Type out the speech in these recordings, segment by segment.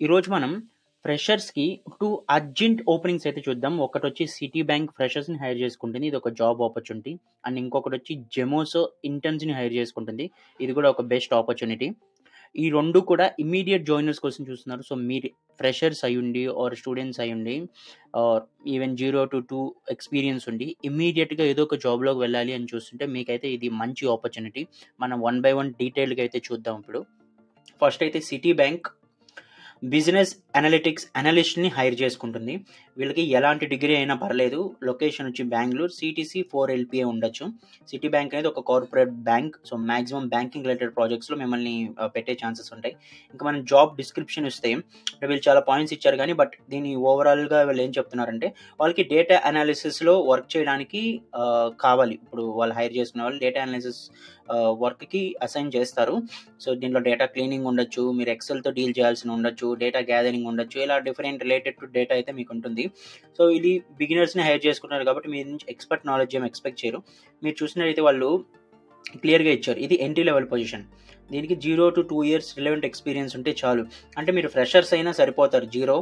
ఈరోజు మనం ఫ్రెషర్స్‌కి 2 urgent openings అయితే చూద్దాం. ఒకటొచ్చి సిటీ బ్యాంక్ ఫ్రెషర్స్‌ని హైర్ చేసుకుంటుంది. ఇదొక జాబ్ ఆపర్చునిటీ. అండ్ ఇంకొకటొచ్చి జెమోసో ఇంటర్న్స్‌ని హైర్ చేసుకుంటుంది. ఇది కూడా ఒక బెస్ట్ ఆపర్చునిటీ. ఈ 2 కూడా ఇమ్మీడియేట్ జాయినర్స్ కోసం చూస్తున్నారు. సో, మీరు ఫ్రెషర్స్ అయ్యుండి ఆర్ స్టూడెంట్స్ అయ్యుండి ఆర్ ఈవెన్ 0-2 ఎక్స్‌పీరియన్స్ ఉండి ఇమ్మీడియేట్‌గా ఏదో ఒక జాబ్‌లోకి వెళ్ళాలి అని చూస్తుంటే మీకైతే ఇది మంచి ఆపర్చునిటీ. మనం వన్ బై వన్ డీటెయిల్డ్‌గా అయితే చూద్దాం ఇప్పుడు. ఫస్ట్ అయితే సిటీ బ్యాంక్ బిజినెస్ అనలిటిక్స్ అనలిస్ట్‌ని హైర్ చేసుకుంటుంది. వీళ్ళకి ఎలాంటి డిగ్రీ అయినా పర్లేదు. లొకేషన్ వచ్చి బెంగుళూరు. సీటీసీ 4 ఎల్‌పిఏ ఉండొచ్చు. సిటీ బ్యాంక్ అనేది ఒక corporate bank. So, maximum banking related ప్రాజెక్ట్స్‌లో మిమ్మల్ని పెట్టే ఛాన్సెస్ ఉంటాయి. ఇంకా మనం జాబ్ డిస్క్రిప్షన్ ఇస్తే వీళ్ళు చాలా పాయింట్స్ ఇచ్చారు గానీ, బట్ దీన్ని ఓవరాల్‌గా వీళ్ళు ఏం చెప్తున్నారంటే, వాళ్ళకి డేటా అనాలిసిస్‌లో వర్క్ చేయడానికి కావాలి. ఇప్పుడు వాళ్ళు హైర్ చేసుకునే వాళ్ళు డేటా అనాలిసిస్ వర్క్‌కి అసైన్ చేస్తారు. సో, దీంట్లో డేటా క్లీనింగ్ ఉండొచ్చు. మీరు ఎక్సెల్‌తో డీల్ చేయాల్సి ఉండొచ్చు. డేటా గ్యాదరింగ్ ఉండొచ్చు. ఇలా డిఫరెంట్ రిలేటెడ్ టు డేటా అయితే మీకుంటుంది. సో, ఇది బిగినర్స్‌ని హైర్ చేసుకుంటున్నారు కాబట్టి మీ నుంచి ఎక్స్‌పర్ట్ నాలెడ్జ్ ఏమి ఎక్స్‌పెక్ట్ చేయరు. మీరు చూసినట్లయితే వాళ్ళు క్లియర్‌గా ఇచ్చారు. ఇది ఎంట్రీ లెవెల్ పొజిషన్. దీనికి 0-2 ఇయర్స్ రిలవెంట్ ఎక్స్‌పీరియన్స్ ఉంటే చాలు. అంటే మీరు ఫ్రెషర్స్ అయినా సరిపోతారు 0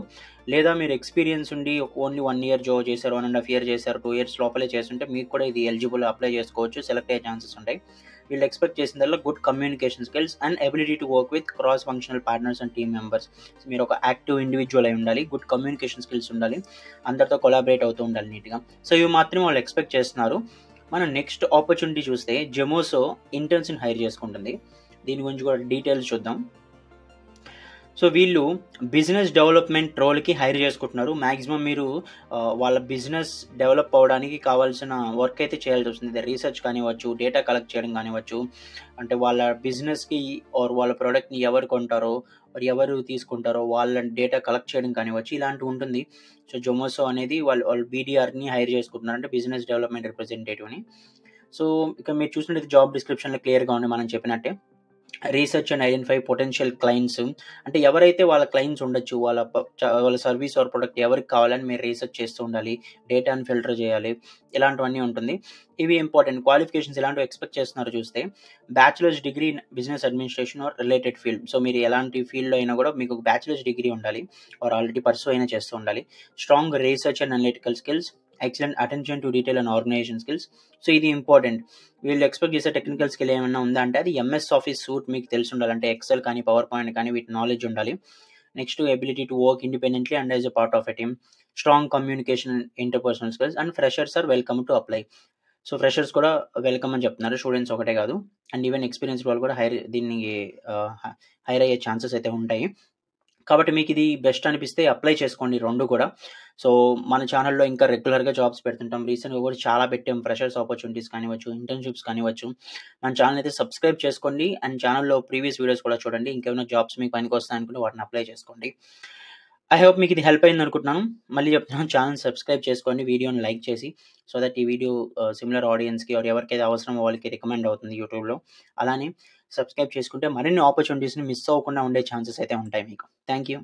లేదా మీరు ఎక్స్‌పీరియన్స్ ఉండి ఓన్లీ 1 ఇయర్ జాబ్ చేశారు, 1 ½ ఇయర్ చేశారు, 2 ఇయర్స్ లోపలే చేసుంటే మీకు కూడా ఇది ఎలిజిబుల్ అప్లై చేసుకోవచ్చు. సెలెక్ట్ అయ్యే ఛాన్సెస్ ఉంటాయి. వీళ్ళు ఎక్స్‌పెక్ట్ చేసిందల్లా good communication skills and ability to work with cross functional partners and team members. మీరు ఒక యాక్టివ్ ఇండివిడ్యువల్ అయి ఉండాలి. గుడ్ కమ్యూనికేషన్ స్కిల్స్ ఉండాలి. అందరితో కొలాబరేట్ అవుతూ ఉండాలి నీట్‌గా. సో, ఇవి మాత్రమే వాళ్ళు ఎక్స్‌పెక్ట్ చేస్తున్నారు. మనం నెక్స్ట్ ఆపర్చునిటీ చూస్తే జెమోసో ఇంటర్న్స్‌ని హైర్ చేసుకుంటుంది. దీని గురించి కూడా డీటెయిల్స్ చూద్దాం. సో, వీళ్ళు బిజినెస్ డెవలప్‌మెంట్ రోల్‌కి హైర్ చేసుకుంటున్నారు. మాక్సిమం మీరు వాళ్ళ బిజినెస్ డెవలప్ అవ్వడానికి కావాల్సిన వర్క్ అయితే చేయాల్సొస్తుంది. ఇది రీసెర్చ్ కానివ్వచ్చు, డేటా కలెక్ట్ చేయడం కానివ్వచ్చు, అంటే వాళ్ళ బిజినెస్‌కి ఆర్ వాళ్ళ ప్రొడక్ట్‌ని ఎవరు కొంటారో, మరి ఎవరు తీసుకుంటారో వాళ్ళ డేటా కలెక్ట్ చేయడం కానివ్వచ్చు, ఇలాంటివి ఉంటుంది. సో, జొమాటో అనేది వాళ్ళు బీడీఆర్‌ని హైర్ చేసుకుంటున్నారు. అంటే బిజినెస్ డెవలప్‌మెంట్ రిప్రజెంటేటివ్‌ని. సో, ఇక మీరు చూసినట్లయితే జాబ్ డిస్క్రిప్షన్‌లో క్లియర్‌గా ఉంది మనం చెప్పినట్టే. Research and identify potential clients, అంటే ఎవరైతే వాళ్ళ క్లయింట్స్ ఉండొచ్చు, వాళ్ళ సర్వీస్ ఆర్ ప్రొడక్ట్ ఎవరికి కావాలని మీరు రీసెర్చ్ చేస్తూ ఉండాలి. డేటాను ఫిల్టర్ చేయాలి. ఇలాంటివన్నీ ఉంటుంది. ఇవి ఇంపార్టెంట్. క్వాలిఫికేషన్స్ ఎలాంటివి ఎక్స్‌పెక్ట్ చేస్తున్నారో చూస్తే bachelors degree in business administration or related field. So, మీరు ఎలాంటి ఫీల్డ్‌లో అయినా కూడా మీకు ఒక బ్యాచిలర్స్ డిగ్రీ ఉండాలి. ఆర్ ఆల్రెడీ పర్సూ అయినా చేస్తూ ఉండాలి. Strong research and analytical skills, excellent attention to detail and organisation skills. So, ఇది ఇంపార్టెంట్. వీళ్ళు ఎక్స్‌పెక్ట్ చేసే టెక్నికల్ స్కిల్ ఏమన్నా ఉందా అంటే అది ఎంఎస్ ఆఫీస్ సూట్ మీకు తెలిసుండాలి. అంటే ఎక్సెల్ కానీ, పవర్ పాయింట్ కానీ వీటి నాలెడ్జ్ ఉండాలి. Next ability to work independently and as a part of a team. Strong communication and interpersonal skills and freshers are welcome to apply. So, freshers కూడా welcome అని చెప్తున్నారు. స్టూడెంట్స్ ఒకటే కాదు. And even experienced వాళ్ళు కూడా దీన్ని ఆహ్, హైర్ అయ్యే ఛాన్సెస్ అయితే ఉంటాయి. కాబట్టి మీకిది బెస్ట్ అనిపిస్తే అప్లై చేసుకోండి 2 కూడా. సో, మన ఛానెల్‌లో ఇంకా రెగ్యులర్‌గా జాబ్స్ పెడుతుంటాం. రీసెంట్‌గా కూడా చాలా పెట్టాం. ఫ్రెషర్స్ ఆపర్చునిటీస్ కానివ్వచ్చు, ఇంటర్న్‌షిప్స్ కానివ్వచ్చు. మన ఛానెల్ అయితే సబ్స్క్రైబ్ చేసుకోండి. అండ్ ఛానెల్‌లో ప్రీవియస్ వీడియోస్ కూడా చూడండి. ఇంకేమైనా జాబ్స్ మీకు పనికొస్తాయనుకుంటే వాటిని అప్లై చేసుకోండి. ఐ హోప్ మీకిది హెల్ప్ అయిందనుకుంటున్నాను. మళ్ళీ చెప్తున్నాను, ఛానెల్ సబ్స్క్రైబ్ చేసుకోండి. వీడియోని లైక్ చేసి. సో థట్ ఈ వీడియో సిమిలర్ ఆడియన్స్‌కి ఆర్ ఎవరికైతే అవసరమో వాళ్ళకి రికమెండ్ అవుతుంది యూట్యూబ్‌లో. అలానే సబ్స్క్రైబ్ చేసుకుంటే మరిన్ని ఆపర్చునిటీస్‌ని మిస్ అవ్వకుండా ఉండే ఛాన్సెస్ అయితే ఉంటాయి మీకు. Thank you.